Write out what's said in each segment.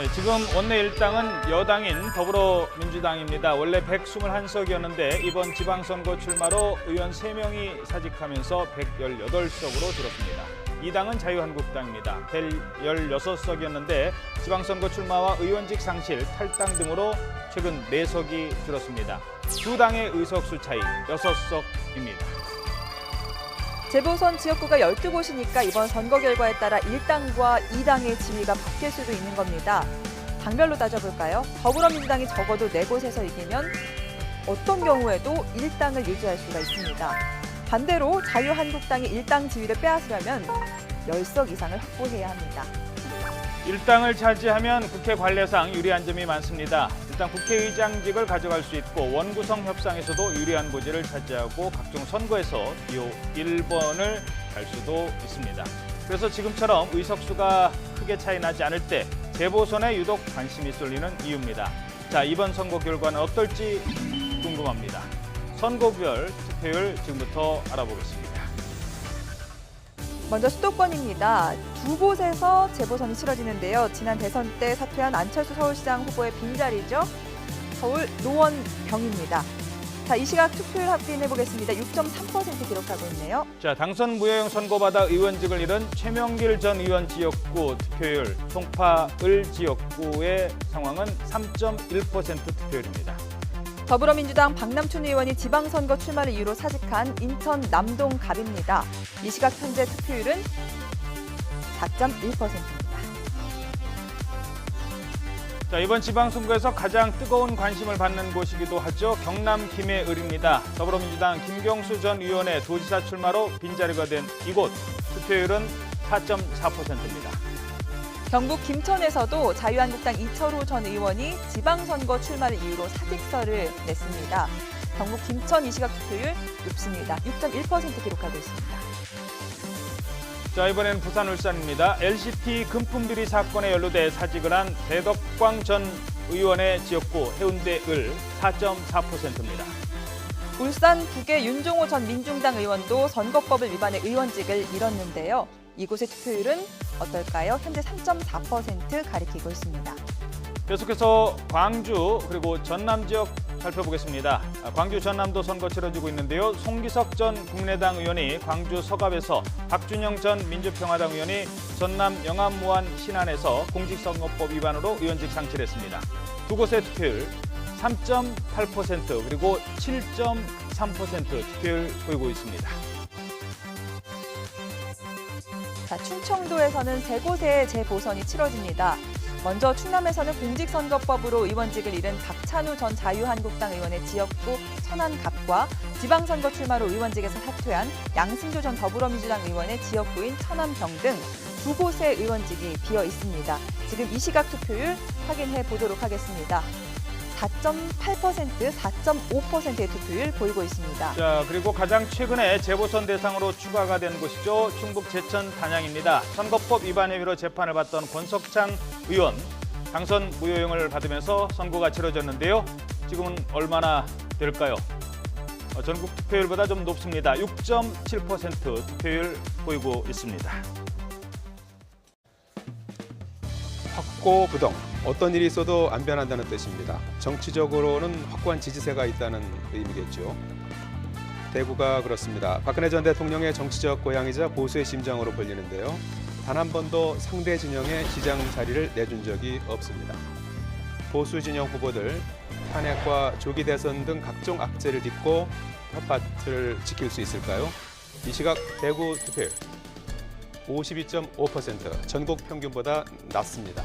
네, 지금 원내 일당은 여당인 더불어민주당입니다. 원래 121석이었는데 이번 지방선거 출마로 의원 3명이 사직하면서 118석으로 줄었습니다. 이 당은 자유한국당입니다. 116석이었는데 지방선거 출마와 의원직 상실, 탈당 등으로 최근 4석이 줄었습니다. 두 당의 의석수 차이 6석입니다. 재보선 지역구가 12곳이니까 이번 선거 결과에 따라 1당과 2당의 지위가 바뀔 수도 있는 겁니다. 당별로 따져볼까요? 더불어민주당이 적어도 4곳에서 이기면 어떤 경우에도 1당을 유지할 수가 있습니다. 반대로 자유한국당이 1당 지위를 빼앗으려면 10석 이상을 확보해야 합니다. 1당을 차지하면 국회 관례상 유리한 점이 많습니다. 일단 국회의장직을 가져갈 수 있고 원구성 협상에서도 유리한 고지를 차지하고 각종 선거에서 기호 1번을 갈 수도 있습니다. 그래서 지금처럼 의석수가 크게 차이 나지 않을 때 재보선에 유독 관심이 쏠리는 이유입니다. 자, 이번 선거 결과는 어떨지 궁금합니다. 선거구별 투표율 지금부터 알아보겠습니다. 먼저 수도권입니다. 2곳에서 재보선이 치러지는데요. 지난 대선 때 사퇴한 안철수 서울시장 후보의 빈자리죠. 서울 노원병입니다. 자, 이 시각 투표율 확인해 보겠습니다. 6.3% 기록하고 있네요. 자, 당선 무효형 선고받아 의원직을 잃은 최명길 전 의원 지역구 투표율, 송파을 지역구의 상황은 3.1% 투표율입니다. 더불어민주당 박남춘 의원이 지방선거 출마를 이유로 사직한 인천 남동갑입니다. 이 시각 현재 투표율은 4.1%입니다. 자, 이번 지방선거에서 가장 뜨거운 관심을 받는 곳이기도 하죠. 경남 김해을입니다. 더불어민주당 김경수 전 의원의 도지사 출마로 빈자리가 된 이곳 투표율은 4.4%입니다. 경북 김천에서도 자유한국당 이철호 전 의원이 지방선거 출마를 이유로 사직서를 냈습니다. 경북 김천 이 시각 투표율 높습니다. 6.1% 기록하고 있습니다. 자, 이번엔 부산 울산입니다. LCT 금품 비리 사건에 연루돼 사직을 한 배덕광 전 의원의 지역구 해운대을 4.4%입니다. 울산 북의 윤종호 전 민중당 의원도 선거법을 위반해 의원직을 잃었는데요. 이곳의 투표율은 어떨까요? 현재 3.4% 가리키고 있습니다. 계속해서 광주 그리고 전남 지역 살펴보겠습니다. 광주 전남도 선거 치러지고 있는데요. 송기석 전 국민의당 의원이 광주 서갑에서 박준영 전 민주평화당 의원이 전남 영암무안 신안에서 공직선거법 위반으로 의원직 상실했습니다. 두 곳의 투표율 3.8% 그리고 7.3% 투표율 보이고 있습니다. 자, 충청도에서는 3곳의 재보선이 치러집니다. 먼저 충남에서는 공직선거법으로 의원직을 잃은 박찬우 전 자유한국당 의원의 지역구 천안갑과 지방선거 출마로 의원직에서 사퇴한 양승조 전 더불어민주당 의원의 지역구인 천안병 등 2곳의 의원직이 비어 있습니다. 지금 이 시각 투표율 확인해 보도록 하겠습니다. 4.8%, 4.5%의 투표율 보이고 있습니다. 자, 그리고 가장 최근에 재보선 대상으로 추가가 된 곳이죠. 충북 제천 단양입니다. 선거법 위반 혐의로 재판을 받던 권석창 의원 당선 무효형을 받으면서 선고가 치러졌는데요. 지금은 얼마나 될까요? 전국 투표율보다 좀 높습니다. 6.7% 투표율 보이고 있습니다. 확고부동, 어떤 일이 있어도 안 변한다는 뜻입니다. 정치적으로는 확고한 지지세가 있다는 의미겠죠. 대구가 그렇습니다. 박근혜 전 대통령의 정치적 고향이자 보수의 심장으로 불리는데요. 단 한 번도 상대 진영에 시장 자리를 내준 적이 없습니다. 보수 진영 후보들 탄핵과 조기 대선 등 각종 악재를 딛고 텃밭을 지킬 수 있을까요? 이 시각 대구 투표율 52.5%, 전국 평균보다 낮습니다.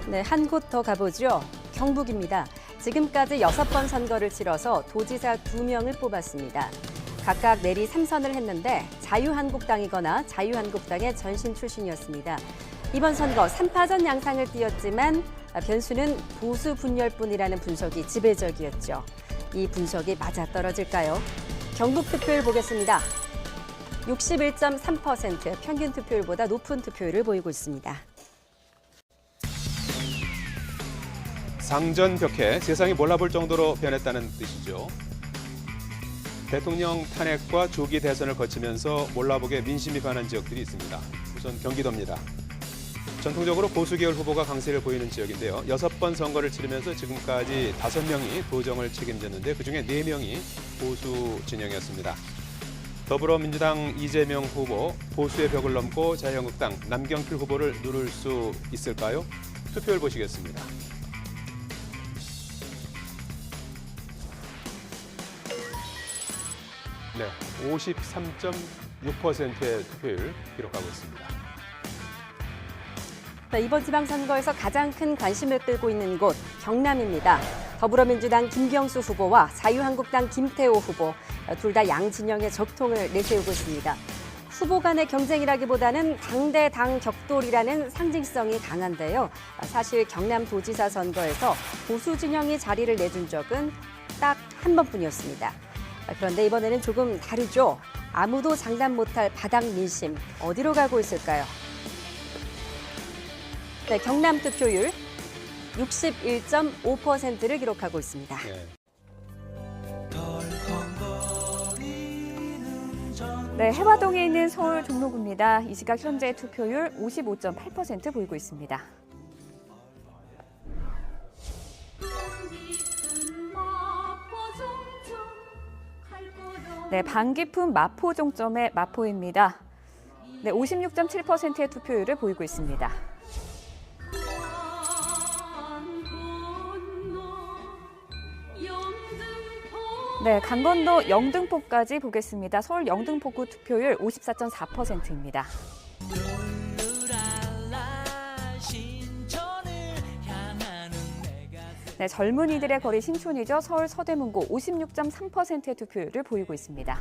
네, 한 곳 더 가보죠. 경북입니다. 지금까지 6번 선거를 치러서 도지사 2명을 뽑았습니다. 각각 내리 3선을 했는데 자유한국당이거나 자유한국당의 전신 출신이었습니다. 이번 선거 3파전 양상을 띄었지만 변수는 보수 분열뿐이라는 분석이 지배적이었죠. 이 분석이 맞아떨어질까요? 경북 투표율 보겠습니다. 61.3%, 평균 투표율보다 높은 투표율을 보이고 있습니다. 상전벽해, 세상이 몰라볼 정도로 변했다는 뜻이죠. 대통령 탄핵과 조기 대선을 거치면서 몰라보게 민심이 변한 지역들이 있습니다. 우선 경기도입니다. 전통적으로 보수 계열 후보가 강세를 보이는 지역인데요. 6번 선거를 치르면서 지금까지 5명이 도정을 책임졌는데 그중에 4명이 보수 진영이었습니다. 더불어민주당 이재명 후보, 보수의 벽을 넘고 자유한국당 남경필 후보를 누를 수 있을까요? 투표를 보시겠습니다. 네, 53.6%의 투표율 기록하고 있습니다. 이번 지방선거에서 가장 큰 관심을 끌고 있는 곳 경남입니다. 더불어민주당 김경수 후보와 자유한국당 김태호 후보, 둘 다 양진영의 적통을 내세우고 있습니다. 후보 간의 경쟁이라기보다는 당대당 격돌이라는 상징성이 강한데요. 사실 경남도지사 선거에서 보수 진영이 자리를 내준 적은 딱 한 번뿐이었습니다. 그런데 이번에는 조금 다르죠. 아무도 장담 못할 바닥 민심, 어디로 가고 있을까요? 네, 경남 투표율 61.5%를 기록하고 있습니다. 네. 네, 해화동에 있는 서울 종로구입니다. 이 시각 현재 투표율 55.8% 보이고 있습니다. 네, 방 깊은 마포 종점의 마포입니다. 네, 56.7%의 투표율을 보이고 있습니다. 네, 강원도 영등포까지 보겠습니다. 서울 영등포구 투표율 54.4%입니다. 네, 젊은이들의 거리 신촌이죠. 서울 서대문구 56.3%의 투표율을 보이고 있습니다.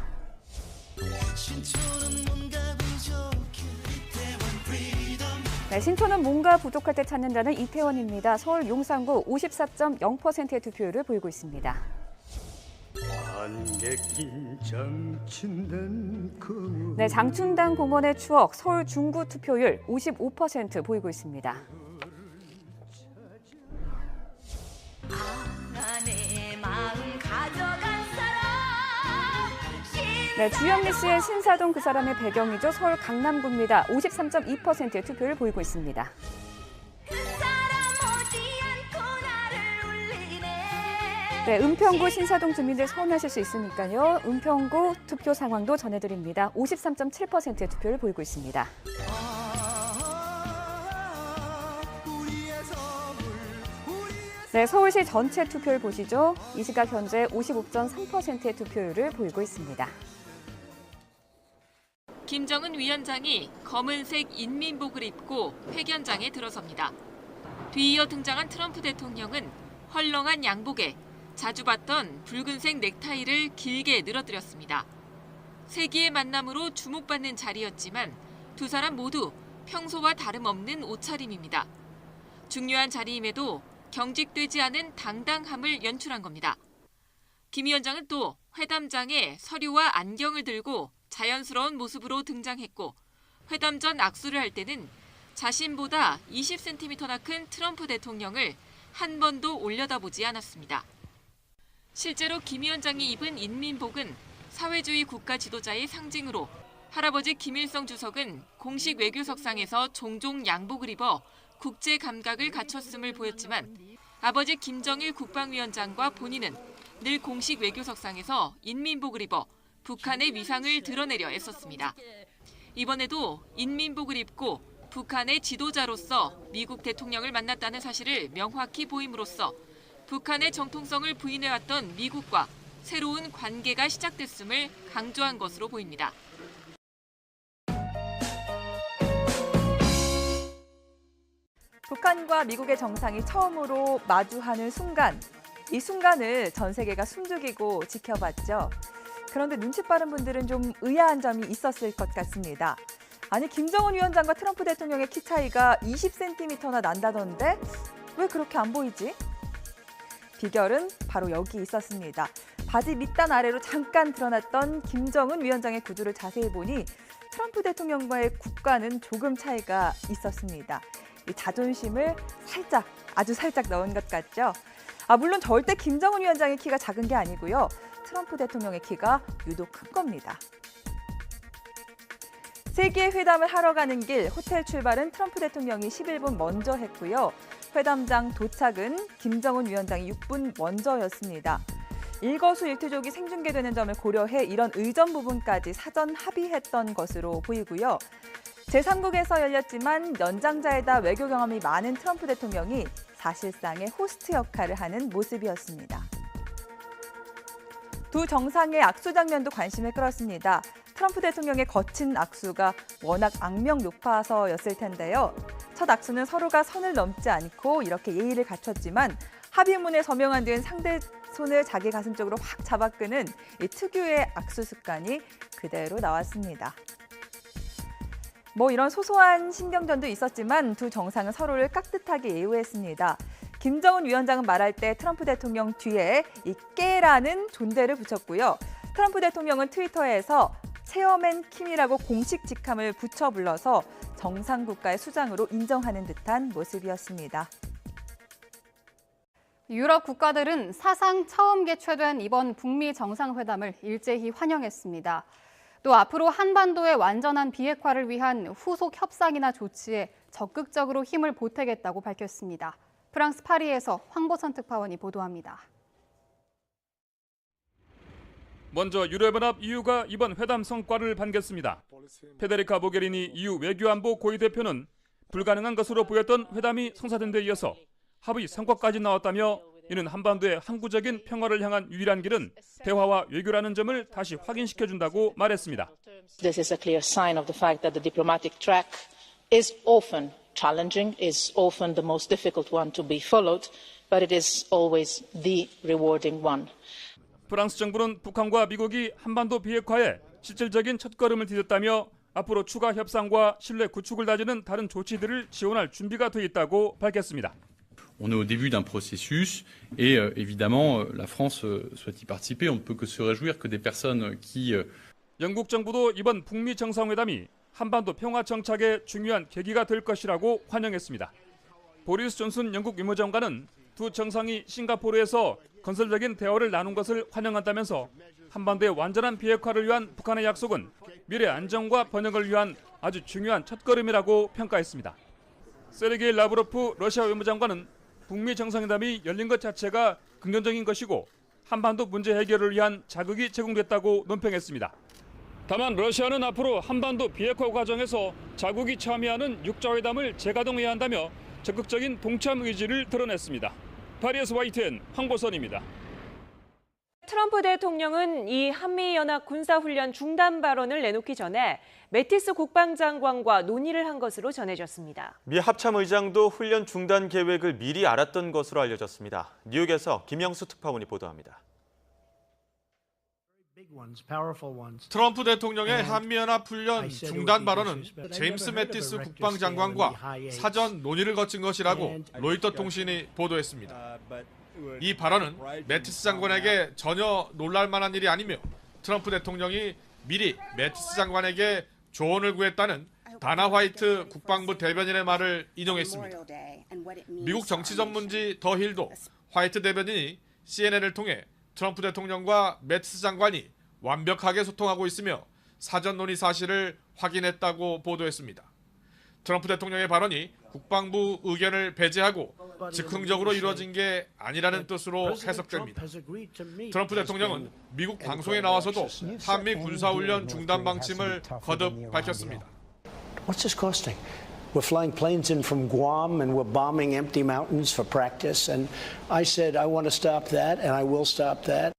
네, 신촌은 뭔가 부족할 때 찾는다는 이태원입니다. 서울 용산구 54.0%의 투표율을 보이고 있습니다. 네, 장춘당 공원의 추억, 서울 중구 투표율 55% 보이고 있습니다. 네, 주현미 씨의 신사동 그 사람의 배경이죠. 서울 강남구입니다. 53.2%의 투표를 보이고 있습니다. 네, 은평구 신사동 주민들 서운하실 수 있으니까요. 은평구 투표 상황도 전해드립니다. 53.7%의 투표를 보이고 있습니다. 네, 서울시 전체 투표를 보시죠. 이 시각 현재 55.3%의 투표율을 보이고 있습니다. 김정은 위원장이 검은색 인민복을 입고 회견장에 들어섭니다. 뒤이어 등장한 트럼프 대통령은 헐렁한 양복에 자주 봤던 붉은색 넥타이를 길게 늘어뜨렸습니다. 세기의 만남으로 주목받는 자리였지만 두 사람 모두 평소와 다름없는 옷차림입니다. 중요한 자리임에도 경직되지 않은 당당함을 연출한 겁니다. 김 위원장은 또 회담장에 서류와 안경을 들고 자연스러운 모습으로 등장했고 회담 전 악수를 할 때는 자신보다 20cm나 큰 트럼프 대통령을 한 번도 올려다보지 않았습니다. 실제로 김 위원장이 입은 인민복은 사회주의 국가 지도자의 상징으로 할아버지 김일성 주석은 공식 외교석상에서 종종 양복을 입어 국제 감각을 갖췄음을 보였지만 아버지 김정일 국방위원장과 본인은 늘 공식 외교석상에서 인민복을 입어 북한의 위상을 드러내려 애썼습니다. 이번에도 인민복을 입고 북한의 지도자로서 미국 대통령을 만났다는 사실을 명확히 보임으로써 북한의 정통성을 부인해왔던 미국과 새로운 관계가 시작됐음을 강조한 것으로 보입니다. 북한과 미국의 정상이 처음으로 마주하는 순간, 이 순간을 전 세계가 숨죽이고 지켜봤죠. 그런데 눈치 빠른 분들은 좀 의아한 점이 있었을 것 같습니다. 아니, 김정은 위원장과 트럼프 대통령의 키 차이가 20cm나 난다던데 왜 그렇게 안 보이지? 비결은 바로 여기 있었습니다. 바지 밑단 아래로 잠깐 드러났던 김정은 위원장의 구두를 자세히 보니 트럼프 대통령과의 굽과는 조금 차이가 있었습니다. 이 자존심을 살짝, 아주 살짝 넣은 것 같죠? 물론 절대 김정은 위원장의 키가 작은 게 아니고요. 트럼프 대통령의 키가 유독 큰 겁니다. 세계 회담을 하러 가는 길 호텔 출발은 트럼프 대통령이 11분 먼저 했고요. 회담장 도착은 김정은 위원장이 6분 먼저였습니다. 일거수일투족이 생중계되는 점을 고려해 이런 의전 부분까지 사전 합의했던 것으로 보이고요. 제3국에서 열렸지만 연장자에다 외교 경험이 많은 트럼프 대통령이 사실상의 호스트 역할을 하는 모습이었습니다. 두 정상의 악수 장면도 관심을 끌었습니다. 트럼프 대통령의 거친 악수가 워낙 악명 높아서였을 텐데요. 첫 악수는 서로가 선을 넘지 않고 이렇게 예의를 갖췄지만 합의문에 서명한 뒤엔 상대 손을 자기 가슴 쪽으로 확 잡아끄는 이 특유의 악수 습관이 그대로 나왔습니다. 이런 소소한 신경전도 있었지만 두 정상은 서로를 깍듯하게 예우했습니다. 김정은 위원장은 말할 때 트럼프 대통령 뒤에 이 깨라는 존대를 붙였고요. 트럼프 대통령은 트위터에서 체어맨 킴이라고 공식 직함을 붙여 불러서 정상 국가의 수장으로 인정하는 듯한 모습이었습니다. 유럽 국가들은 사상 처음 개최된 이번 북미 정상회담을 일제히 환영했습니다. 또 앞으로 한반도의 완전한 비핵화를 위한 후속 협상이나 조치에 적극적으로 힘을 보태겠다고 밝혔습니다. 프랑스 파리에서 황보선 특파원이 보도합니다. 먼저 유럽연합 EU가 이번 회담 성과를 반겼습니다. 페데리카 모게리니 EU 외교안보 고위 대표는 불가능한 것으로 보였던 회담이 성사된 데 이어서 합의 성과까지 나왔다며 이는 한반도의 항구적인 평화를 향한 유일한 길은 대화와 외교라는 점을 다시 확인시켜준다고 말했습니다. This is a clear sign of the fact that the diplomatic track is often challenging, is often the most difficult one to be followed, but it is always the rewarding one. 프랑스 정부는 북한과 미국이 한반도 비핵화에 실질적인 첫걸음을 디뎠다며 앞으로 추가 협상과 신뢰 구축을 다지는 다른 조치들을 지원할 준비가 돼 있다고 밝혔습니다. On est au début d'un processus et évidemment la France souhaite y participer. On ne peut que se réjouir que des personnes qui 영국 정부도 이번 북미 정상회담이 한반도 평화 정착의 중요한 계기가 될 것이라고 환영했습니다. 보리스 존슨 영국 외무장관은 두 정상이 싱가포르에서 건설적인 대화를 나눈 것을 환영한다면서 한반도의 완전한 비핵화를 위한 북한의 약속은 미래 안정과 번영을 위한 아주 중요한 첫걸음이라고 평가했습니다. 세르게이 라브로프 러시아 외무장관은 북미 정상회담이 열린 것 자체가 긍정적인 것이고 한반도 문제 해결을 위한 자극이 제공됐다고 논평했습니다. 다만 러시아는 앞으로 한반도 비핵화 과정에서 자국이 참여하는 육자회담을 재가동해야 한다며 적극적인 동참 의지를 드러냈습니다. 파리에서 YTN 황보선입니다. 트럼프 대통령은 이 한미연합 군사훈련 중단 발언을 내놓기 전에 매티스 국방장관과 논의를 한 것으로 전해졌습니다. 미 합참의장도 훈련 중단 계획을 미리 알았던 것으로 알려졌습니다. 뉴욕에서 김영수 특파원이 보도합니다. 트럼프 대통령의 한미연합 훈련 중단 발언은 제임스 매티스 국방장관과 사전 논의를 거친 것이라고 로이터 통신이 보도했습니다. 이 발언은 매티스 장관에게 전혀 놀랄 만한 일이 아니며 트럼프 대통령이 미리 매티스 장관에게 조언을 구했다는 다나 화이트 국방부 대변인의 말을 인용했습니다. 미국 정치 전문지 더 힐도 화이트 대변인이 CNN을 통해 트럼프 대통령과 매티스 장관이 완벽하게 소통하고 있으며 사전 논의 사실을 확인했다고 보도했습니다. 트럼프 대통령의 발언이 국방부 의견을 배제하고 즉흥적으로 이루어진 게 아니라는 뜻으로 해석됩니다. 트럼프 대통령은 미국 방송에 나와서도 한미 군사훈련 중단 방침을 거듭 밝혔습니다. What's this costing? We're flying planes in from Guam and we're bombing empty mountains for practice. And I said I want to stop that and I will stop that.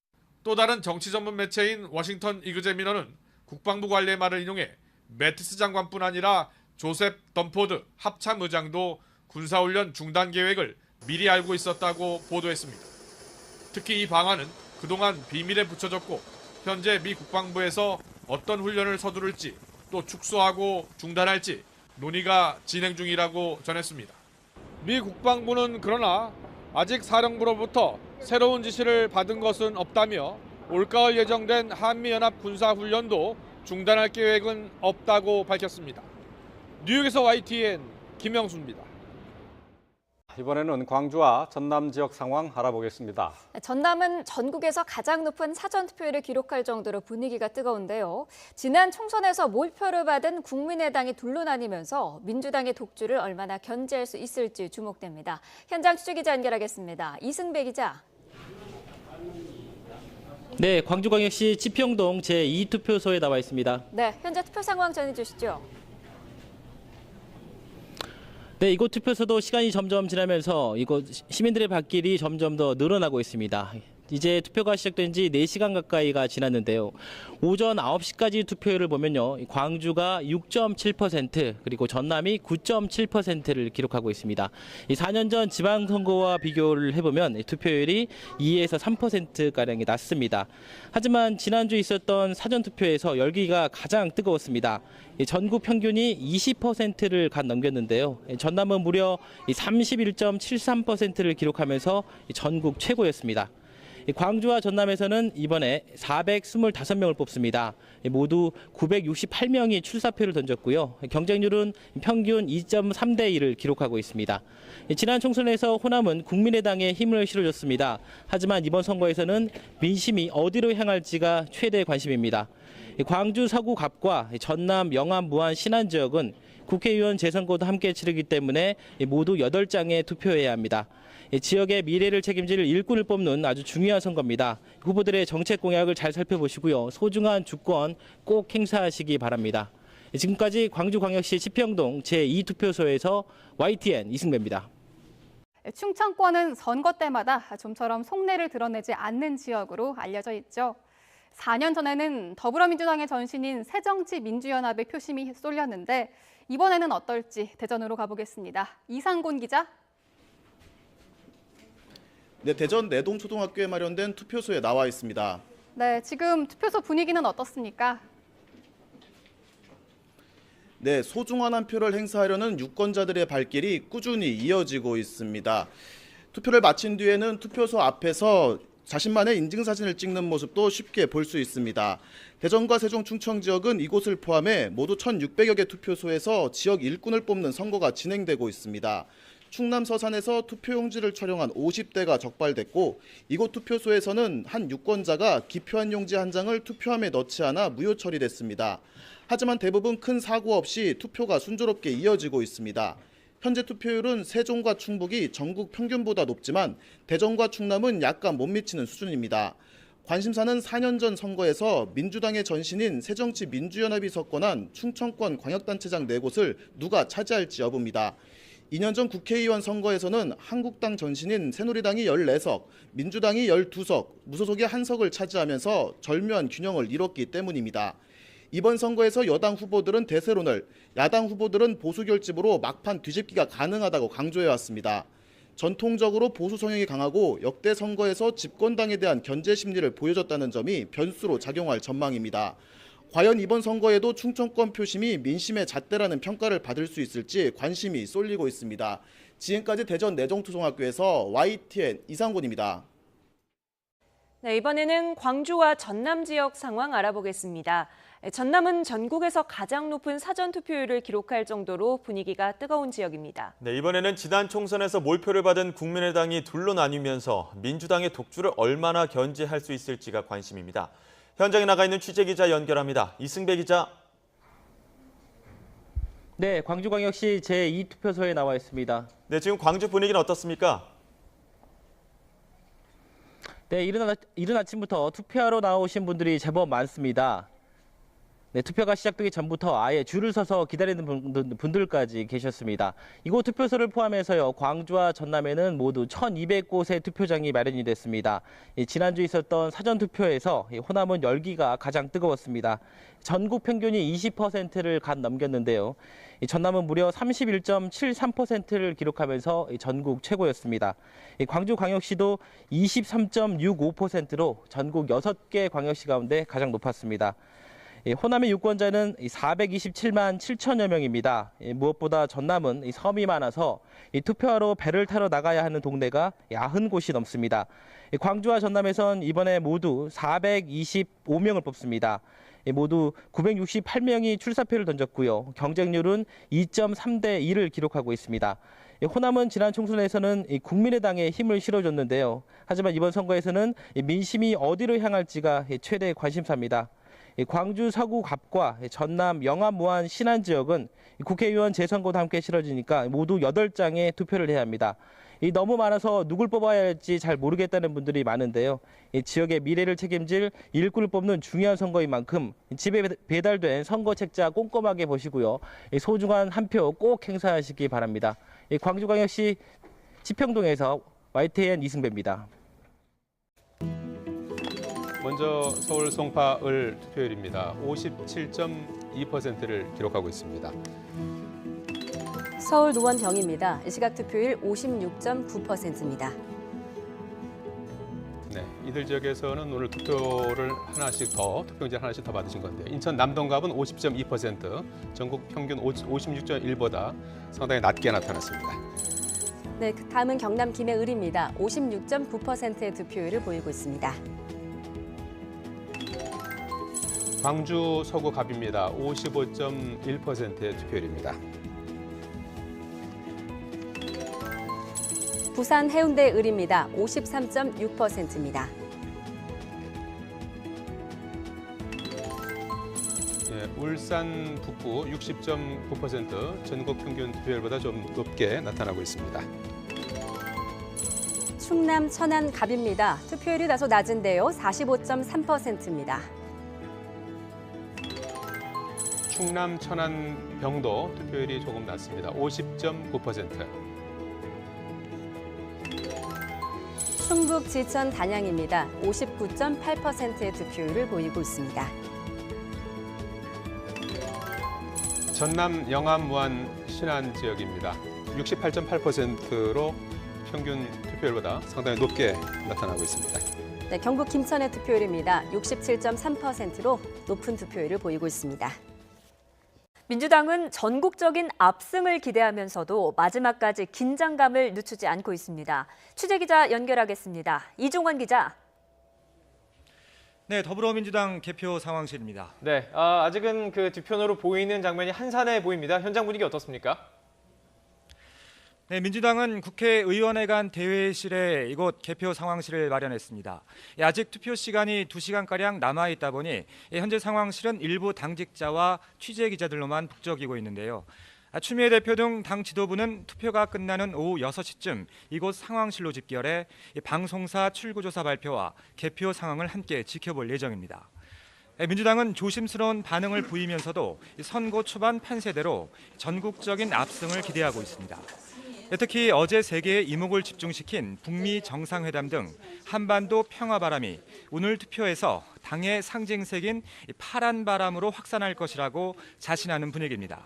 또 다른 정치 전문 매체인 워싱턴 이그제미너는 국방부 관리의 말을 인용해 매티스 장관뿐 아니라 조셉 덤포드 합참의장도 군사훈련 중단 계획을 미리 알고 있었다고 보도했습니다. 특히 이 방안은 그동안 비밀에 붙여졌고 현재 미 국방부에서 어떤 훈련을 서두를지 또 축소하고 중단할지 논의가 진행 중이라고 전했습니다. 미 국방부는 그러나 아직 사령부로부터 새로운 지시를 받은 것은 없다며 올가을 예정된 한미연합 군사훈련도 중단할 계획은 없다고 밝혔습니다. 뉴욕에서 YTN 김영수입니다. 이번에는 광주와 전남 지역 상황 알아보겠습니다. 전남은 전국에서 가장 높은 사전투표율을 기록할 정도로 분위기가 뜨거운데요. 지난 총선에서 몰표를 받은 국민의당이 둘로 나뉘면서 민주당의 독주를 얼마나 견제할 수 있을지 주목됩니다. 현장 취재기자 연결하겠습니다. 이승배 기자. 네, 광주광역시 지평동 제2투표소에 나와 있습니다. 네, 현재 투표 상황 전해주시죠. 네, 이곳 투표소도 시간이 점점 지나면서 이곳 시민들의 발길이 점점 더 늘어나고 있습니다. 이제 투표가 시작된 지 4시간 가까이가 지났는데요. 오전 9시까지 투표율을 보면요. 광주가 6.7%, 그리고 전남이 9.7%를 기록하고 있습니다. 이 4년 전 지방선거와 비교를 해보면 투표율이 2에서 3%가량이 낮습니다. 하지만 지난주 있었던 사전투표에서 열기가 가장 뜨거웠습니다. 전국 평균이 20%를 갓 넘겼는데요. 전남은 무려 31.73%를 기록하면서 전국 최고였습니다. 광주와 전남에서는 이번에 425명을 뽑습니다. 모두 968명이 출사표를 던졌고요. 경쟁률은 평균 2.3대 1을 기록하고 있습니다. 지난 총선에서 호남은 국민의당에 힘을 실어줬습니다. 하지만 이번 선거에서는 민심이 어디로 향할지가 최대 관심입니다. 광주 서구 갑과 전남 영암 무안 신안 지역은 국회의원 재선거도 함께 치르기 때문에 모두 8장에 투표해야 합니다. 지역의 미래를 책임질 일꾼을 뽑는 아주 중요한 선거입니다. 후보들의 정책 공약을 잘 살펴보시고요. 소중한 주권 꼭 행사하시기 바랍니다. 지금까지 광주광역시 지평동 제2투표소에서 YTN 이승배입니다. 충청권은 선거 때마다 좀처럼 속내를 드러내지 않는 지역으로 알려져 있죠. 4년 전에는 더불어민주당의 전신인 새정치민주연합의 표심이 쏠렸는데 이번에는 어떨지 대전으로 가보겠습니다. 이상곤 기자. 네, 대전 내동초등학교에 마련된 투표소에 나와 있습니다. 네, 지금 투표소 분위기는 어떻습니까? 네, 소중한 한 표를 행사하려는 유권자들의 발길이 꾸준히 이어지고 있습니다. 투표를 마친 뒤에는 투표소 앞에서 자신만의 인증사진을 찍는 모습도 쉽게 볼 수 있습니다. 대전과 세종, 충청 지역은 이곳을 포함해 모두 1,600여 개 투표소에서 지역 일꾼을 뽑는 선거가 진행되고 있습니다. 충남 서산에서 투표용지를 촬영한 50대가 적발됐고 이곳 투표소에서는 한 유권자가 기표한 용지 한 장을 투표함에 넣지 않아 무효 처리됐습니다. 하지만 대부분 큰 사고 없이 투표가 순조롭게 이어지고 있습니다. 현재 투표율은 세종과 충북이 전국 평균보다 높지만 대전과 충남은 약간 못 미치는 수준입니다. 관심사는 4년 전 선거에서 민주당의 전신인 새정치민주연합이 석권한 충청권 광역단체장 4곳을 누가 차지할지 여부입니다. 2년 전 국회의원 선거에서는 한국당 전신인 새누리당이 14석, 민주당이 12석, 무소속이 1석을 차지하면서 절묘한 균형을 이뤘기 때문입니다. 이번 선거에서 여당 후보들은 대세론을, 야당 후보들은 보수 결집으로 막판 뒤집기가 가능하다고 강조해왔습니다. 전통적으로 보수 성향이 강하고 역대 선거에서 집권당에 대한 견제 심리를 보여줬다는 점이 변수로 작용할 전망입니다. 과연 이번 선거에도 충청권 표심이 민심의 잣대라는 평가를 받을 수 있을지 관심이 쏠리고 있습니다. 지금까지 대전 내동초등학교에서 YTN 이상곤입니다. 네, 이번에는 광주와 전남 지역 상황 알아보겠습니다. 전남은 전국에서 가장 높은 사전투표율을 기록할 정도로 분위기가 뜨거운 지역입니다. 네, 이번에는 지난 총선에서 몰표를 받은 국민의당이 둘로 나뉘면서 민주당의 독주를 얼마나 견제할 수 있을지가 관심입니다. 현장에 나가 있는 취재기자 연결합니다. 이승배 기자. 네, 광주광역시 제2투표소에 나와 있습니다. 네, 지금 광주 분위기는 어떻습니까? 네, 이른 아침부터 투표하러 나오신 분들이 제법 많습니다. 네, 투표가 시작되기 전부터 아예 줄을 서서 기다리는 분들까지 계셨습니다. 이곳 투표소를 포함해서요, 광주와 전남에는 모두 1,200곳의 투표장이 마련이 됐습니다. 지난주 있었던 사전투표에서 호남은 열기가 가장 뜨거웠습니다. 전국 평균이 20%를 갓 넘겼는데요. 전남은 무려 31.73%를 기록하면서 전국 최고였습니다. 광주광역시도 23.65%로 전국 6개 광역시 가운데 가장 높았습니다. 호남의 유권자는 427만 7천여 명입니다. 무엇보다 전남은 섬이 많아서 투표하러 배를 타러 나가야 하는 동네가 90곳이 넘습니다. 광주와 전남에선 이번에 모두 425명을 뽑습니다. 모두 968명이 출사표를 던졌고요. 경쟁률은 2.3대 1을 기록하고 있습니다. 호남은 지난 총선에서는 국민의당에 힘을 실어줬는데요. 하지만 이번 선거에서는 민심이 어디로 향할지가 최대 관심사입니다. 광주 서구 갑과 전남 영암 무안 신안 지역은 국회의원 재선거도 함께 치러지니까 모두 8장의 투표를 해야 합니다. 너무 많아서 누굴 뽑아야 할지 잘 모르겠다는 분들이 많은데요. 지역의 미래를 책임질 일꾼을 뽑는 중요한 선거인 만큼 집에 배달된 선거 책자 꼼꼼하게 보시고요. 소중한 한 표 꼭 행사하시기 바랍니다. 광주광역시 지평동에서 YTN 이승배입니다. 먼저 서울 송파을 투표율입니다. 57.2%를 기록하고 있습니다. 서울 노원병입니다. 시각 투표율 56.9%입니다. 네, 이들 지역에서는 오늘 투표를 투표용지 하나씩 더 받으신 건데요. 인천 남동갑은 50.2%, 전국 평균 56.1보다 상당히 낮게 나타났습니다. 네, 다음은 경남 김해을입니다. 56.9%의 투표율을 보이고 있습니다. 광주 서구 갑입니다. 55.1%의 투표율입니다. 부산 해운대 을입니다. 53.6%입니다. 네, 울산 북부 60.9%, 전국 평균 투표율보다 좀 높게 나타나고 있습니다. 충남 천안 갑입니다. 투표율이 다소 낮은데요. 45.3%입니다. 충남 천안 병도 투표율이 조금 낮습니다. 50.9%. 충북 지천 단양입니다. 59.8%의 투표율을 보이고 있습니다. 전남 영암 무안 신안 지역입니다. 68.8%로 평균 투표율보다 상당히 높게 나타나고 있습니다. 네, 경북 김천의 투표율입니다. 67.3%로 높은 투표율을 보이고 있습니다. 민주당은 전국적인 압승을 기대하면서도 마지막까지 긴장감을 늦추지 않고 있습니다. 취재기자 연결하겠습니다. 이종원 기자. 네, 더불어민주당 개표 상황실입니다. 네, 아직은 그 뒤편으로 보이는 장면이 한산해 보입니다. 현장 분위기 어떻습니까? 네, 민주당은 국회의원회관 대회실에 이곳 개표 상황실을 마련했습니다. 아직 투표 시간이 2시간가량 남아있다 보니 현재 상황실은 일부 당직자와 취재기자들로만 북적이고 있는데요. 추미애 대표 등 당 지도부는 투표가 끝나는 오후 6시쯤 이곳 상황실로 집결해 방송사 출구조사 발표와 개표 상황을 함께 지켜볼 예정입니다. 민주당은 조심스러운 반응을 보이면서도 선거 초반 판세대로 전국적인 압승을 기대하고 있습니다. 특히 어제 세계의 이목을 집중시킨 북미 정상회담 등 한반도 평화 바람이 오늘 투표에서 당의 상징색인 파란 바람으로 확산할 것이라고 자신하는 분위기입니다.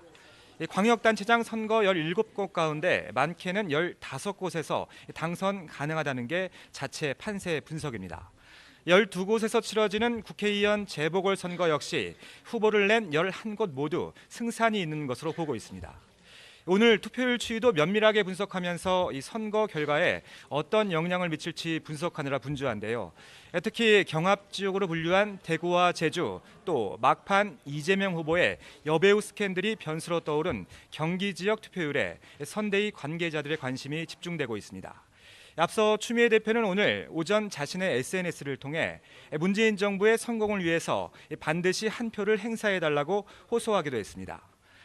광역단체장 선거 17곳 가운데 많게는 15곳에서 당선 가능하다는 게 자체 판세 분석입니다. 12곳에서 치러지는 국회의원 재보궐선거 역시 후보를 낸 11곳 모두 승산이 있는 것으로 보고 있습니다. 오늘 투표율 추이도 면밀하게 분석하면서 이 선거 결과에 어떤 영향을 미칠지 분석하느라 분주한데요. 특히 경합 지역으로 분류한 대구와 제주, 또 막판 이재명 후보의 여배우 스캔들이 변수로 떠오른 경기 지역 투표율에 선대위 관계자들의 관심이 집중되고 있습니다. 앞서 추미애 대표는 오늘 오전 자신의 SNS를 통해 문재인 정부의 성공을 위해서 반드시 한 표를 행사해달라고 호소하기도 했습니다.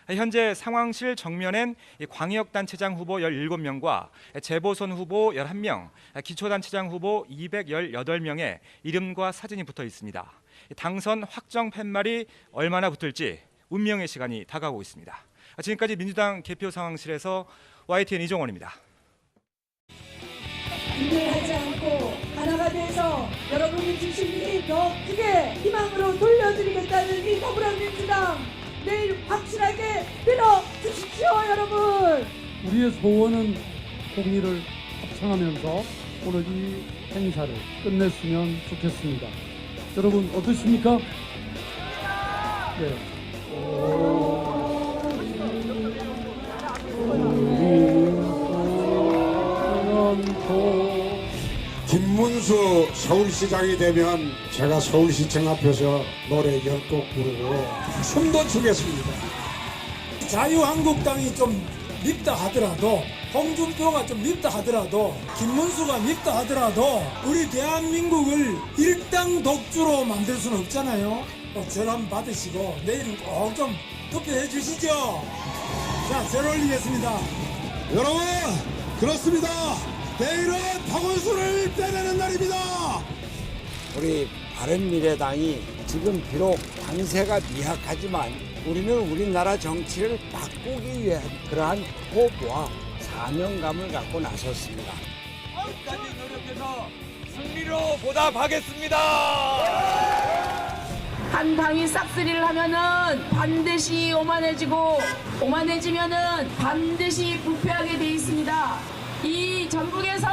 현재 상황실 정면엔 광역단체장 후보 17명과 재보선 후보 11명, 기초단체장 후보 218명의 이름과 사진이 붙어 있습니다. 당선 확정 팻말이 얼마나 붙을지 운명의 시간이 다가오고 있습니다. 지금까지 민주당 개표 상황실에서 YTN 이종원입니다. 분열하지 않고 하나가 돼서 여러분이 주신 힘 더 크게 희망으로 돌려드리겠다는 이 더불어민주당 내일 확실하게 밀어주십시오, 여러분. 우리의 소원은 공의를 합창하면서 오늘 이 행사를 끝냈으면 좋겠습니다. 여러분 어떠십니까? 김문수 서울시장이 되면 제가 서울시청 앞에서 노래 10곡 부르고 춤도 추겠습니다. 자유한국당이 좀 밉다 하더라도, 홍준표가 좀 밉다 하더라도, 김문수가 밉다 하더라도 우리 대한민국을 일당 독주로 만들 수는 없잖아요. 절 한번 받으시고 내일은 꼭 좀 투표해 주시죠. 자, 절 올리겠습니다. 여러분, 그렇습니다. 내일은 박원순을 빼내는 날입니다. 우리 바른미래당이 지금 비록 당세가 미약하지만 우리는 우리나라 정치를 바꾸기 위한 그러한 포부와 사명감을 갖고 나섰습니다. 끝까지 노력해서 승리로 보답하겠습니다. 한 당이 싹쓸이를 하면은 반드시 오만해지고, 오만해지면은 반드시 부패하게 돼 있습니다. 이 전국에서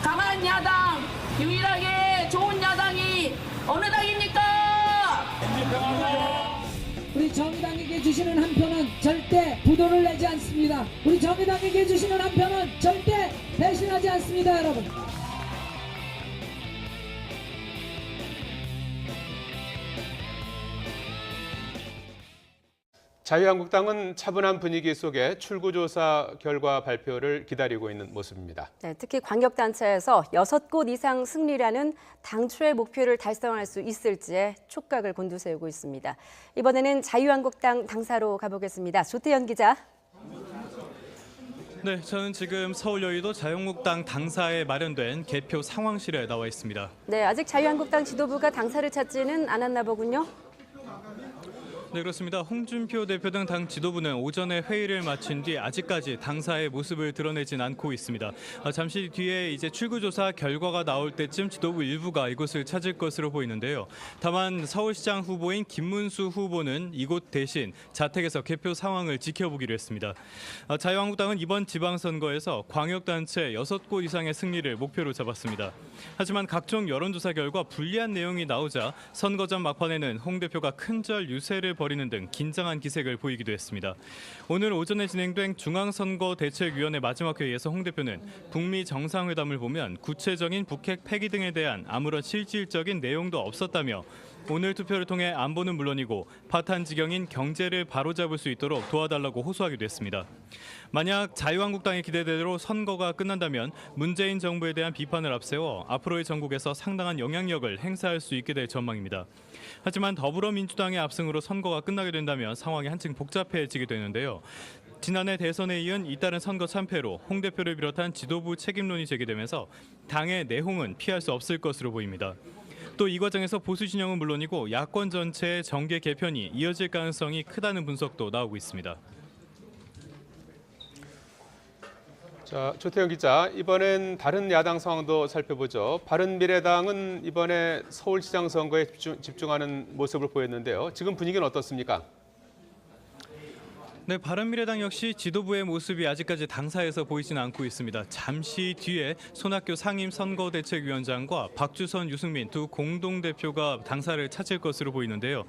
강한 야당, 유일하게 좋은 야당이 어느 당입니까? 우리 정의당에게 주시는 한 표는 절대 부도를 내지 않습니다. 우리 정의당에게 주시는 한 표는 절대 배신하지 않습니다, 여러분. 자유한국당은 차분한 분위기 속에 출구조사 결과 발표를 기다리고 있는 모습입니다. 네, 특히 광역단체에서 6곳 이상 승리라는 당초의 목표를 달성할 수 있을지에 촉각을 곤두세우고 있습니다. 이번에는 자유한국당 당사로 가보겠습니다. 조태현 기자. 네, 저는 지금 서울 여의도 자유한국당 당사에 마련된 개표 상황실에 나와 있습니다. 네, 아직 자유한국당 지도부가 당사를 찾지는 않았나 보군요. 네, 그렇습니다. 홍준표 대표 등 당 지도부는 오전에 회의를 마친 뒤 아직까지 당사의 모습을 드러내진 않고 있습니다. 잠시 뒤에 이제 출구조사 결과가 나올 때쯤 지도부 일부가 이곳을 찾을 것으로 보이는데요. 다만 서울시장 후보인 김문수 후보는 이곳 대신 자택에서 개표 상황을 지켜보기로 했습니다. 자유한국당은 이번 지방선거에서 광역단체 6곳 이상의 승리를 목표로 잡았습니다. 하지만 각종 여론조사 결과 불리한 내용이 나오자 선거전 막판에는 홍 대표가 큰절 유세를 벌이는 등 긴장한 기색을 보이기도 했습니다. 오늘 오전에 진행된 중앙선거대책위원회 마지막 회의에서 홍 대표는 북미 정상회담을 보면 구체적인 북핵 폐기 등에 대한 아무런 실질적인 내용도 없었다며 오늘 투표를 통해 안보는 물론이고 파탄 지경인 경제를 바로잡을 수 있도록 도와달라고 호소하기도 했습니다. 만약 자유한국당의 기대대로 선거가 끝난다면 문재인 정부에 대한 비판을 앞세워 앞으로의 전국에서 상당한 영향력을 행사할 수 있게 될 전망입니다. 하지만 더불어민주당의 압승으로 선거가 끝나게 된다면 상황이 한층 복잡해지게 되는데요. 지난해 대선에 이은 잇따른 선거 참패로 홍 대표를 비롯한 지도부 책임론이 제기되면서 당의 내홍은 피할 수 없을 것으로 보입니다. 또 이 과정에서 보수 진영은 물론이고 야권 전체의 정계 개편이 이어질 가능성이 크다는 분석도 나오고 있습니다. 자, 조태영 기자, 이번엔 다른 야당 상황도 살펴보죠. 바른미래당은 이번에 서울시장 선거에 집중하는 모습을 보였는데요. 지금 분위기는 어떻습니까? 네, 바른미래당 역시 지도부의 모습이 아직까지 당사에서 보이진 않고 있습니다. 잠시 뒤에 손학규 상임선거대책위원장과 박주선, 유승민 두 공동대표가 당사를 찾을 것으로 보이는데요.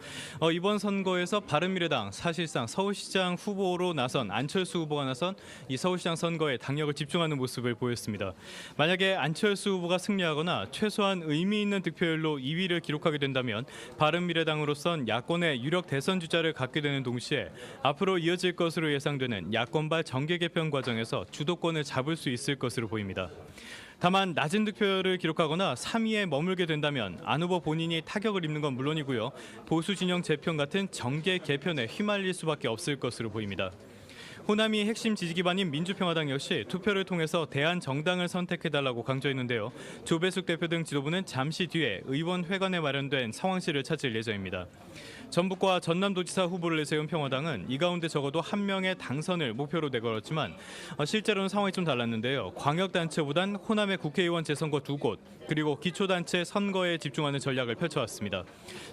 이번 선거에서 바른미래당 사실상 서울시장 후보로 나선 안철수 후보가 나선 이 서울시장 선거에 당력을 집중하는 모습을 보였습니다. 만약에 안철수 후보가 승리하거나 최소한 의미 있는 득표율로 2위를 기록하게 된다면 바른미래당으로선 야권의 유력 대선 주자를 갖게 되는 동시에 앞으로 이어질 것으로 예상되는 야권발 정계 개편 과정에서 주도권을 잡을 수 있을 것으로 보입니다. 다만 낮은 득표율을 기록하거나 3위에 머물게 된다면 안 후보 본인이 타격을 입는 건 물론이고요. 보수 진영 재편 같은 정계 개편에 휘말릴 수밖에 없을 것으로 보입니다. 호남이 핵심 지지 기반인 민주평화당 역시 투표를 통해서 대한정당을 선택해달라고 강조했는데요. 조배숙 대표 등 지도부는 잠시 뒤에 의원회관에 마련된 상황실을 찾을 예정입니다. 전북과 전남도지사 후보를 내세운 평화당은 이 가운데 적어도 한 명의 당선을 목표로 내걸었지만 실제로는 상황이 좀 달랐는데요. 광역단체보단 호남의 국회의원 재선거 2곳 그리고 기초단체 선거에 집중하는 전략을 펼쳐왔습니다.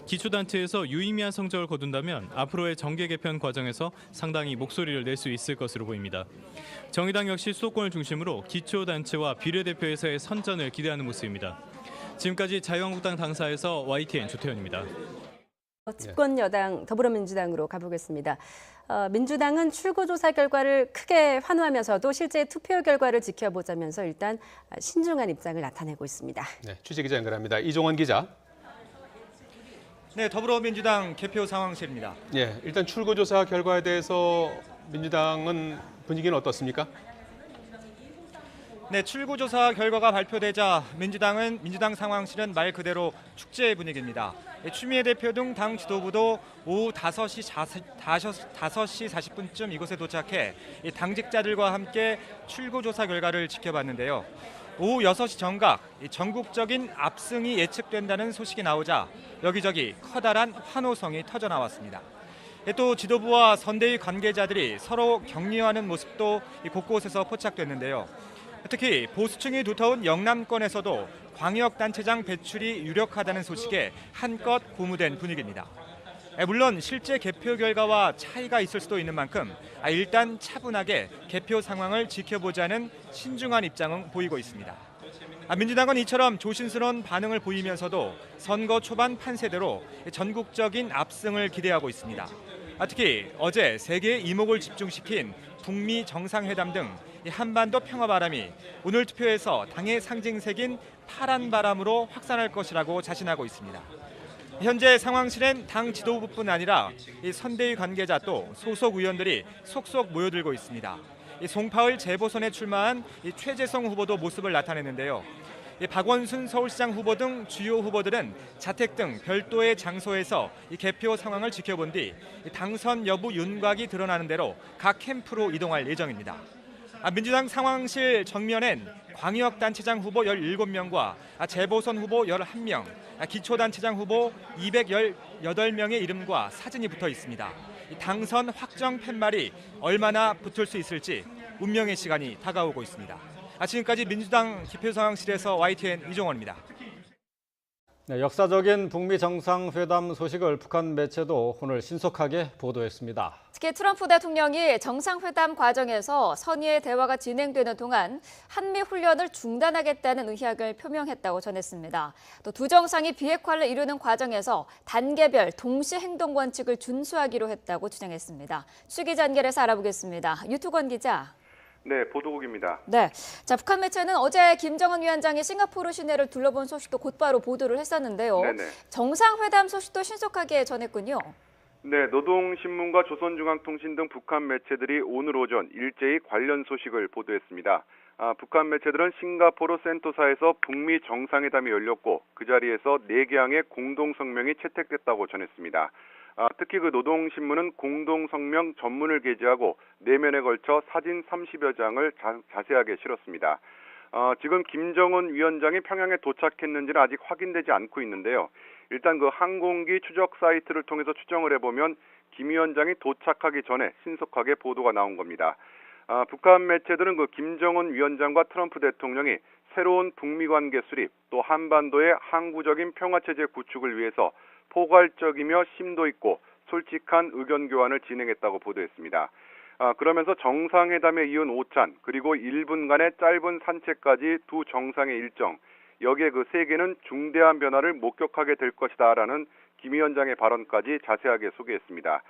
기초단체에서 유의미한 성적을 거둔다면 앞으로의 정계 개편 과정에서 상당히 목소리를 낼 수 있을 것으로 보입니다. 정의당 역시 수도권을 중심으로 기초단체와 비례대표에서의 선전을 기대하는 모습입니다. 지금까지 자유한국당 당사에서 YTN 조태현입니다. 집권 여당 더불어민주당으로 가보겠습니다. 민주당은 출구조사 결과를 크게 환호하면서도 실제 투표 결과를 지켜보자면서 일단 신중한 입장을 나타내고 있습니다. 네, 취재기자 연결합니다. 이종원 기자. 네, 더불어민주당 개표 상황실입니다. 예, 일단 출구조사 결과에 대해서 민주당은 분위기는 어떻습니까? 네, 출구조사 결과가 발표되자 민주당 상황실은 말 그대로 축제 분위기입니다. 추미애 대표 등 당 지도부도 오후 5시 40분쯤 이곳에 도착해 당직자들과 함께 출구조사 결과를 지켜봤는데요. 오후 6시 정각 전국적인 압승이 예측된다는 소식이 나오자 여기저기 커다란 환호성이 터져나왔습니다. 또 지도부와 선대위 관계자들이 서로 격려하는 모습도 곳곳에서 포착됐는데요. 특히 보수층이 두터운 영남권에서도 광역단체장 배출이 유력하다는 소식에 한껏 고무된 분위기입니다. 물론 실제 개표 결과와 차이가 있을 수도 있는 만큼 일단 차분하게 개표 상황을 지켜보자는 신중한 입장은 보이고 있습니다. 민주당은 이처럼 조심스러운 반응을 보이면서도 선거 초반 판세대로 전국적인 압승을 기대하고 있습니다. 특히 어제 세계의 이목을 집중시킨 북미 정상회담 등 한반도 평화 바람이 오늘 투표에서 당의 상징색인 파란 바람으로 확산할 것이라고 자신하고 있습니다. 현재 상황실엔 당 지도부뿐 아니라 선대위 관계자 또 소속 의원들이 속속 모여들고 있습니다. 송파을 재보선에 출마한 최재성 후보도 모습을 나타냈는데요. 박원순 서울시장 후보 등 주요 후보들은 자택 등 별도의 장소에서 개표 상황을 지켜본 뒤 당선 여부 윤곽이 드러나는 대로 각 캠프로 이동할 예정입니다. 민주당 상황실 정면엔 광역단체장 후보 17명과 재보선 후보 11명, 기초단체장 후보 218명의 이름과 사진이 붙어 있습니다. 당선 확정 팻말이 얼마나 붙을 수 있을지 운명의 시간이 다가오고 있습니다. 지금까지 민주당 개표 상황실에서 YTN 이종원입니다. 네, 역사적인 북미 정상회담 소식을 북한 매체도 오늘 신속하게 보도했습니다. 특히 트럼프 대통령이 정상회담 과정에서 선의의 대화가 진행되는 동안 한미 훈련을 중단하겠다는 의향을 표명했다고 전했습니다. 또 두 정상이 비핵화를 이루는 과정에서 단계별 동시 행동 원칙을 준수하기로 했다고 주장했습니다. 취기자 연결해서 알아보겠습니다. 유투건 기자. 네, 보도국입니다. 네, 자 북한 매체는 어제 김정은 위원장이 싱가포르 시내를 둘러본 소식도 곧바로 보도를 했었는데요. 네네. 정상회담 소식도 신속하게 전했군요. 네, 노동신문과 조선중앙통신 등 북한 매체들이 오늘 오전 일제히 관련 소식을 보도했습니다. 북한 매체들은 싱가포르 센토사에서 북미 정상회담이 열렸고 그 자리에서 4개항의 공동성명이 채택됐다고 전했습니다. 특히 그 노동신문은 공동성명 전문을 게재하고 4면에 걸쳐 사진 30여 장을 자세하게 실었습니다. 지금 김정은 위원장이 평양에 도착했는지는 아직 확인되지 않고 있는데요. 일단 그 항공기 추적 사이트를 통해서 추정을 해보면 김 위원장이 도착하기 전에 신속하게 보도가 나온 겁니다. 북한 매체들은 그 김정은 위원장과 트럼프 대통령이 새로운 북미 관계 수립 또 한반도의 항구적인 평화체제 구축을 위해서 포괄적이며 심도 있고 솔직한 의견 교환을 진행했다고 보도했습니다. 그러면서 정상회담에 이은 오찬 그리고 1분간의 짧은 산책까지 두 정상의 일정 여기에 그 세계는 중대한 변화를 목격하게 될 것이다라는 김 위원장의 발언까지 자세하게 소개했습니다.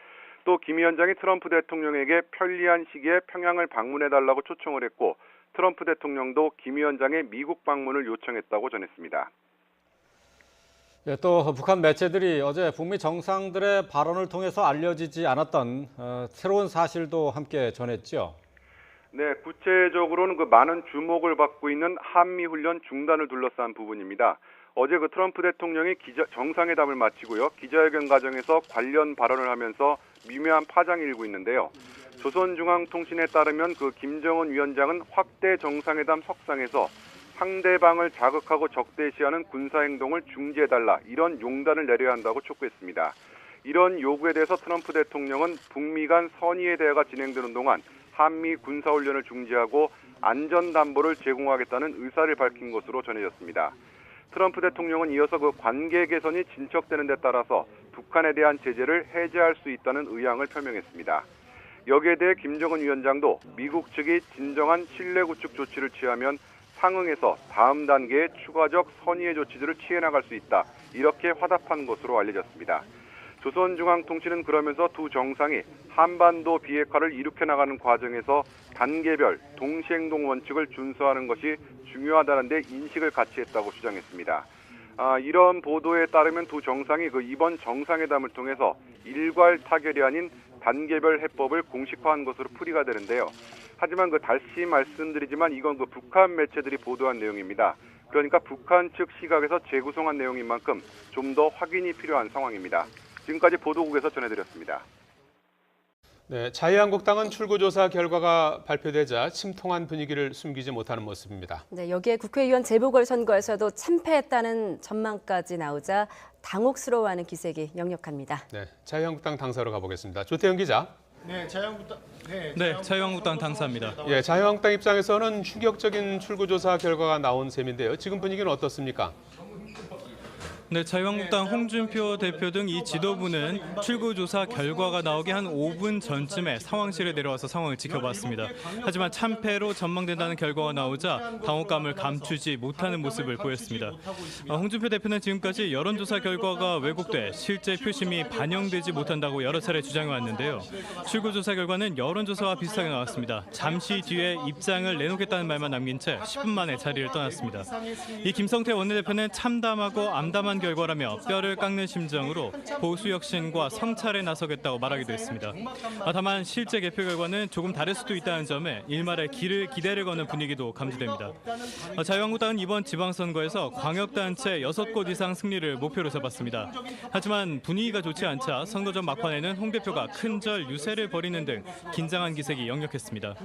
또 김 위원장이 트럼프 대통령에게 편리한 시기에 평양을 방문해달라고 초청을 했고 트럼프 대통령도 김 위원장의 미국 방문을 요청했다고 전했습니다. 예, 또 북한 매체들이 어제 북미 정상들의 발언을 통해서 알려지지 않았던 새로운 사실도 함께 전했죠. 네, 구체적으로는 그 많은 주목을 받고 있는 한미 훈련 중단을 둘러싼 부분입니다. 어제 그 트럼프 대통령이 정상회담을 마치고요. 기자회견 과정에서 관련 발언을 하면서 미묘한 파장이 일고 있는데요. 조선중앙통신에 따르면 그 김정은 위원장은 확대 정상회담 석상에서 상대방을 자극하고 적대시하는 군사행동을 중지해달라 이런 용단을 내려야 한다고 촉구했습니다. 이런 요구에 대해서 트럼프 대통령은 북미 간 선의의 대화가 진행되는 동안 한미 군사훈련을 중지하고 안전담보를 제공하겠다는 의사를 밝힌 것으로 전해졌습니다. 트럼프 대통령은 이어서 그 관계 개선이 진척되는 데 따라서 북한에 대한 제재를 해제할 수 있다는 의향을 표명했습니다. 여기에 대해 김정은 위원장도 미국 측이 진정한 신뢰 구축 조치를 취하면 상응해서 다음 단계의 추가적 선의의 조치들을 취해 나갈 수 있다. 이렇게 화답한 것으로 알려졌습니다. 조선중앙통신은 그러면서 두 정상이 한반도 비핵화를 일으켜 나가는 과정에서 단계별 동시행동 원칙을 준수하는 것이 중요하다는 데 인식을 같이 했다고 주장했습니다. 이런 보도에 따르면 두 정상이 이번 정상회담을 통해서 일괄 타결이 아닌 단계별 해법을 공식화한 것으로 풀이가 되는데요. 하지만 다시 말씀드리지만 이건 북한 매체들이 보도한 내용입니다. 그러니까 북한 측 시각에서 재구성한 내용인 만큼 좀 더 확인이 필요한 상황입니다. 지금까지 보도국에서 전해드렸습니다. 네, 자유한국당은 출구조사 결과가 발표되자 침통한 분위기를 숨기지 못하는 모습입니다. 네, 여기에 국회의원 재보궐선거에서도 참패했다는 전망까지 나오자 당혹스러워하는 기색이 역력합니다. 네, 자유한국당 당사로 가보겠습니다. 조태현 기자. 네, 자유한국당 당사입니다. 예, 자유한국당 입장에서는 충격적인 출구조사 결과가 나온 셈인데요. 지금 분위기는 어떻습니까? 네, 자유한국당 홍준표 대표 등 이 지도부는 출구조사 결과가 나오기 한 5분 전쯤에 상황실에 내려와서 상황을 지켜봤습니다. 하지만 참패로 전망된다는 결과가 나오자 당혹감을 감추지 못하는 모습을 보였습니다. 홍준표 대표는 지금까지 여론조사 결과가 왜곡돼 실제 표심이 반영되지 못한다고 여러 차례 주장해왔는데요. 출구조사 결과는 여론조사와 비슷하게 나왔습니다. 잠시 뒤에 입장을 내놓겠다는 말만 남긴 채 10분 만에 자리를 떠났습니다. 이 김성태 원내대표는 참담하고 암담한 결과라며 뼈를 깎는 심정으로 보수 혁신과 성찰에 나서겠다고 말하기도 했습니다. 다만 실제 개표 결과는 조금 다를 수도 있다는 점에 일말의 기대를 거는 분위기도 감지됩니다. 자유한국당은 이번 지방선거에서 광역단체 6곳 이상 승리를 목표로 잡았습니다. 하지만 분위기가 좋지 않자 선거 전 막판에는 홍 대표가 큰절 유세를 벌이는 등 긴장한 기색이 역력했습니다.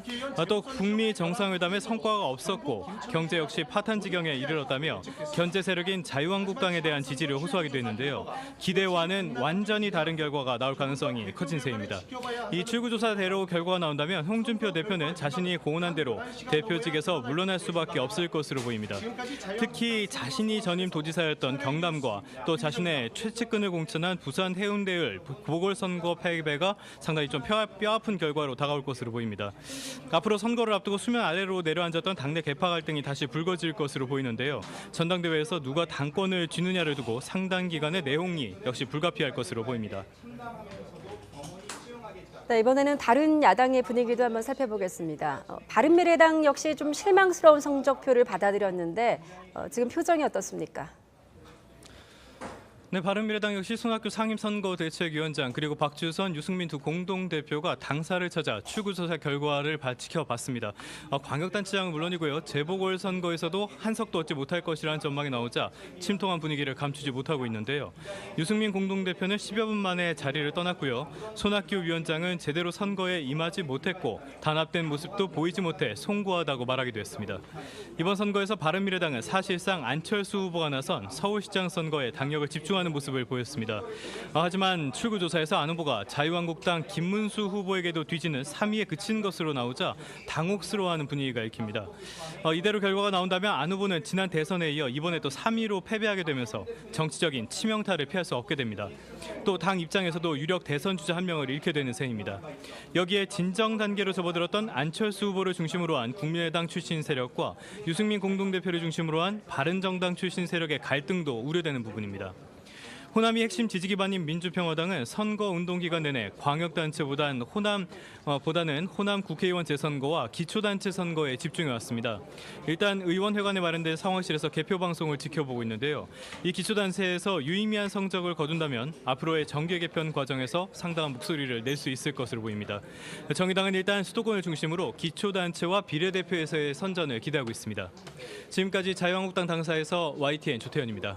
또 북미 정상회담에 성과가 없었고 경제 역시 파탄 지경에 이르렀다며 견제 세력인 자유한국당에 대한 지지를 호소하기도 했는데요. 기대와는 완전히 다른 결과가 나올 가능성이 커진 셈입니다. 이 출구조사대로 결과가 나온다면 홍준표 대표는 자신이 공언한 대로 대표직에서 물러날 수밖에 없을 것으로 보입니다. 특히 자신이 전임 도지사였던 경남과 또 자신의 최측근을 공천한 부산 해운대을 보궐선거 패배가 상당히 좀 뼈아픈 결과로 다가올 것으로 보입니다. 앞으로 선거를 앞두고 수면 아래로 내려앉았던 당내 계파 갈등이 다시 불거질 것으로 보이는데요. 전당대회에서 누가 당권을 쥐느냐를 두고 상당 기간의 내홍이 역시 불가피할 것으로 보입니다. 네, 이번에는 다른 야당의 분위기도 한번 살펴보겠습니다. 바른미래당 역시 좀 실망스러운 성적표를 받아들였는데 지금 표정이 어떻습니까? 네, 바른미래당 역시 손학규 상임선거대책위원장 그리고 박주선, 유승민 두 공동대표가 당사를 찾아 출구조사 결과를 지켜봤습니다. 광역단체장은 물론이고요. 재보궐선거에서도 한석도 얻지 못할 것이라는 전망이 나오자 침통한 분위기를 감추지 못하고 있는데요. 유승민 공동대표는 10여 분 만에 자리를 떠났고요. 손학규 위원장은 제대로 선거에 임하지 못했고 단합된 모습도 보이지 못해 송구하다고 말하기도 했습니다. 이번 선거에서 바른미래당은 사실상 안철수 후보가 나선 서울시장 선거에 당력을 집중하는 모습을 보였습니다. 하지만 출구조사에서 안 후보가 자유한국당 김문수 후보에게도 뒤지는 3위에 그친 것으로 나오자 당혹스러워하는 분위기가 읽힙니다. 이대로 결과가 나온다면 안 후보는 지난 대선에 이어 이번에 또 3위로 패배하게 되면서 정치적인 치명타를 피할 수 없게 됩니다. 또 당 입장에서도 유력 대선 주자 한 명을 잃게 되는 셈입니다. 여기에 진정 단계로 접어들었던 안철수 후보를 중심으로 한 국민의당 출신 세력과 유승민 공동대표를 중심으로 한 바른정당 출신 세력의 갈등도 우려되는 부분입니다. 호남이 핵심 지지 기반인 민주평화당은 선거운동 기간 내내 광역단체보다는 호남 국회의원 재선거와 기초단체 선거에 집중해왔습니다. 일단 의원회관에 마련된 상황실에서 개표 방송을 지켜보고 있는데요. 이 기초단체에서 유의미한 성적을 거둔다면 앞으로의 정계 개편 과정에서 상당한 목소리를 낼 수 있을 것으로 보입니다. 정의당은 일단 수도권을 중심으로 기초단체와 비례대표에서의 선전을 기대하고 있습니다. 지금까지 자유한국당 당사에서 YTN 조태현입니다.